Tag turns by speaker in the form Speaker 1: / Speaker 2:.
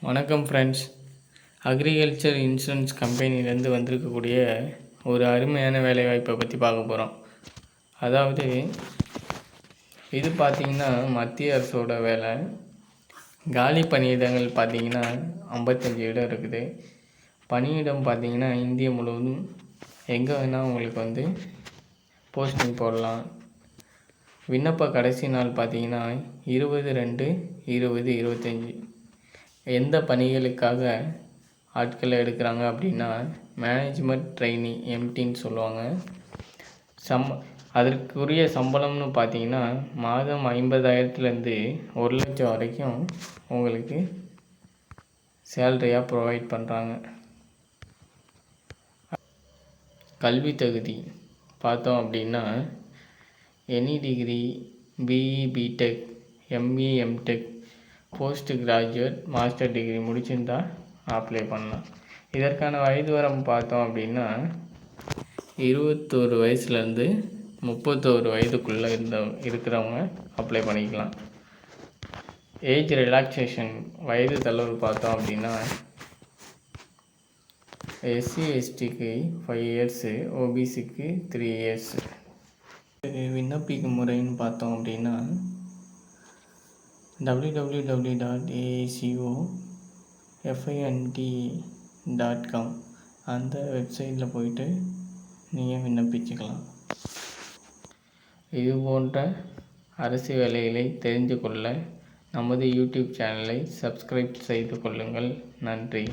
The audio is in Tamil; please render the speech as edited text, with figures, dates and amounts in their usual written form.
Speaker 1: வணக்கம் ஃப்ரெண்ட்ஸ். அக்ரிகல்ச்சர் இன்சூரன்ஸ் கம்பெனிலேருந்து வந்திருக்கக்கூடிய ஒரு அருமையான வேலைவாய்ப்பை பற்றி பார்க்க போகிறோம். அதாவது இது பார்த்திங்கன்னா மத்திய அரசோட வேலை. காலி பணியிடங்கள் பார்த்திங்கன்னா 55 இடம் இருக்குது. பணியிடம் பார்த்திங்கன்னா இந்தியா முழுவதும் எங்கே வேணால் உங்களுக்கு போஸ்டிங் போடலாம். விண்ணப்ப கடைசி நாள் பார்த்திங்கன்னா 20/2/2025. எந்த பணிகளுக்காக ஆட்களை எடுக்கிறாங்க அப்படின்னா மேனேஜ்மெண்ட் ட்ரெயினி எம்டின்னு சொல்லுவாங்க. அதற்குரிய சம்பளம்னு பார்த்தீங்கன்னா மாதம் 50,000லேருந்து 1,00,000 வரைக்கும் உங்களுக்கு சேலரியாக ப்ரொவைட் பண்ணுறாங்க. கல்வி தகுதி பார்த்தோம் அப்படின்னா any degree, BE, BTech, ME, MTech, post graduate, master degree முடிச்சிருந்தால் அப்ளை பண்ணலாம். இதற்கான வயது வரம்பு பார்த்தோம் அப்படின்னா 21 வயசுலேருந்து 31 வயதுக்குள்ளே இருக்கிறவங்க அப்ளை பண்ணிக்கலாம். ஏஜ் ரிலாக்ஸேஷன் வயது தளர்வு பார்த்தோம் அப்படின்னா எஸ்சி எஸ்டிக்கு 5 இயர்ஸு, ஓபிசிக்கு 3 இயர்ஸு. விண்ணப்பிக்கும் முறைன்னு பார்த்தோம் அப்படின்னா www.aicofint.com அந்த வெப்சைட்டில் போயிட்டு நீங்கள் விண்ணப்பிச்சுக்கலாம். இது போன்ற அரசு வேலைகளை தெரிந்து கொள்ள நமது யூடியூப் சேனலை சப்ஸ்கிரைப் செய்து கொள்ளுங்கள். நன்றி.